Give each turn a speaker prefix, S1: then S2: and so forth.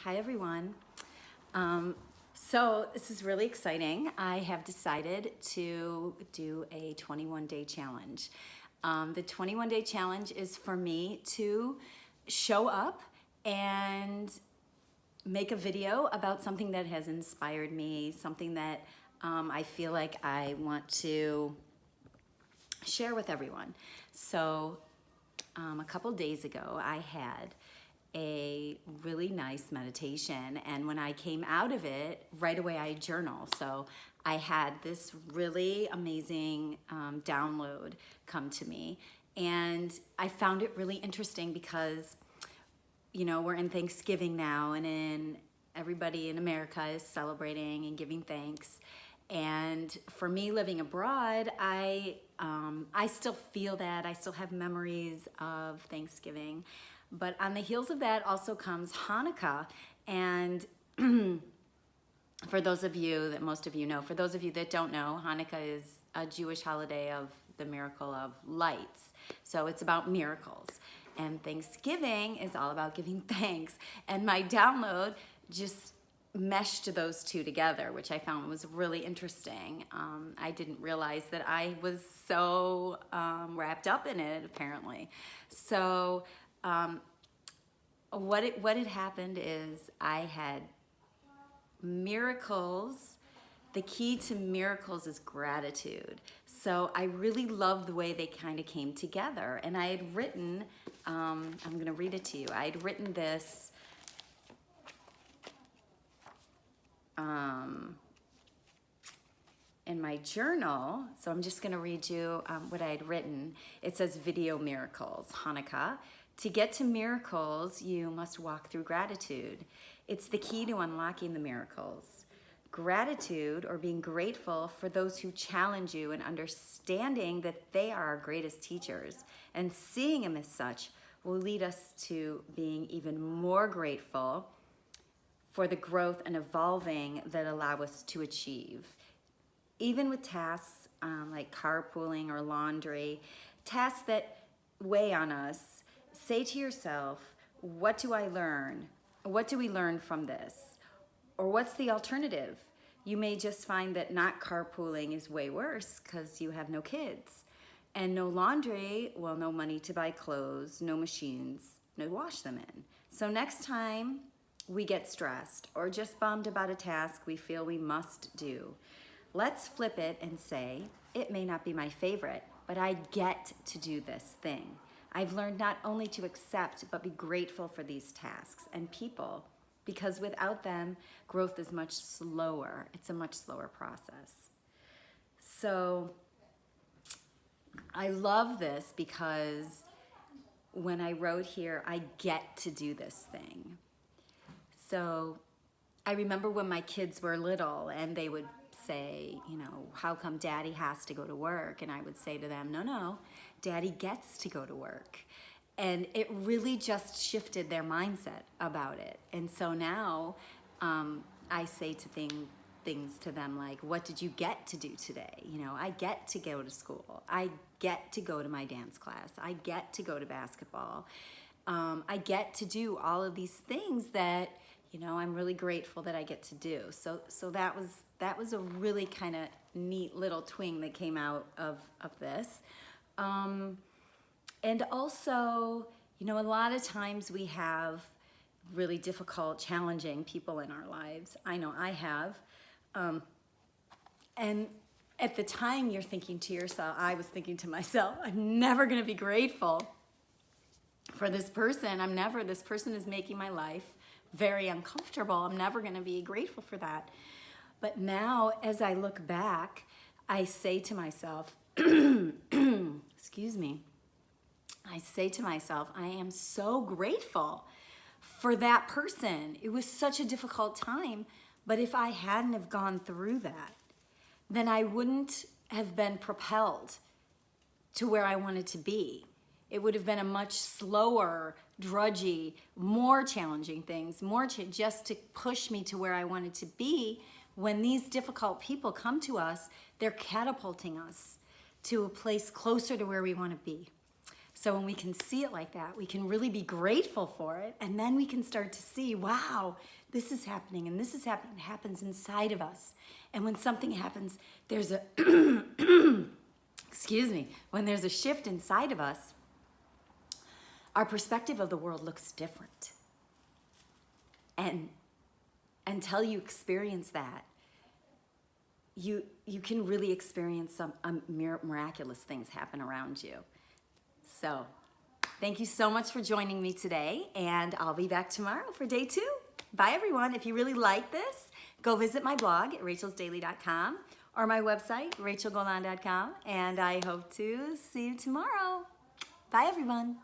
S1: Hi everyone. So this is really exciting. I have decided to do a 21-day challenge. The 21-day challenge is for me to show up and make a video about something that has inspired me, something that I feel like I want to share with everyone. So a couple days ago, I had a really nice meditation, and when I came out of it, right away I journal. So I had this really amazing download come to me, and I found it really interesting because, you know, we're in Thanksgiving now, and everybody in America is celebrating and giving thanks. And for me, living abroad, I still feel that. I still have memories of Thanksgiving. But on the heels of that also comes Hanukkah. And for those of you that most of you know, for those of you that don't know, Hanukkah is a Jewish holiday of the miracle of lights. So it's about miracles. And Thanksgiving is all about giving thanks. And my download just meshed those two together, which I found was really interesting. I didn't realize that I was so wrapped up in it, apparently. So what had happened is I had miracles. The key to miracles is gratitude. So I really love the way they kind of came together. And I had written, I'm going to read it to you. I had written this in my journal. So I'm just going to read you what I had written. It says video miracles, Hanukkah. To get to miracles, you must walk through gratitude. It's the key to unlocking the miracles. Gratitude, or being grateful for those who challenge you, and understanding that they are our greatest teachers and seeing them as such, will lead us to being even more grateful for the growth and evolving that allow us to achieve. Even with tasks like carpooling or laundry, tasks that weigh on us, say to yourself, what do I learn? What do we learn from this? Or what's the alternative? You may just find that not carpooling is way worse because you have no kids. And no laundry, well, no money to buy clothes, no machines, no wash them in. So next time we get stressed or just bummed about a task we feel we must do, let's flip it and say, it may not be my favorite, but I get to do this thing. I've learned not only to accept, but be grateful for these tasks and people, because without them, growth is much slower. It's a much slower process. So I love this because when I wrote here, I get to do this thing. So I remember when my kids were little and they would say, you know, how come daddy has to go to work? And I would say to them, no, daddy gets to go to work. And it really just shifted their mindset about it. And so now I say to things to them like, what did you get to do today? You know, I get to go to school. I get to go to my dance class. I get to go to basketball. I get to do all of these things that, you know, I'm really grateful that I get to do. So that was a really kind of neat little twing that came out of this. And also, you know, a lot of times we have really difficult, challenging people in our lives. I know I have. And at the time you're thinking to yourself, I was thinking to myself, I'm never going to be grateful for this person. This person is making my life very uncomfortable. I'm never going to be grateful for that. But now, as I look back, I say to myself, excuse me, I say to myself, I am so grateful for that person. It was such a difficult time, but if I hadn't have gone through that, then I wouldn't have been propelled to where I wanted to be. It would have been a much slower, drudgy, more challenging things, just to push me to where I wanted to be. When these difficult people come to us, they're catapulting us to a place closer to where we want to be. So when we can see it like that, we can really be grateful for it, and then we can start to see, wow, this is happening and this is happening. It happens inside of us. And when something happens, there's a excuse me, when there's a shift inside of us, our perspective of the world looks different. And until you experience that, you can really experience some miraculous things happen around you. So thank you so much for joining me today, and I'll be back tomorrow for day 2. Bye everyone. If you really like this, go visit my blog at rachelsdaily.com or my website, rachelgolan.com, and I hope to see you tomorrow. Bye everyone.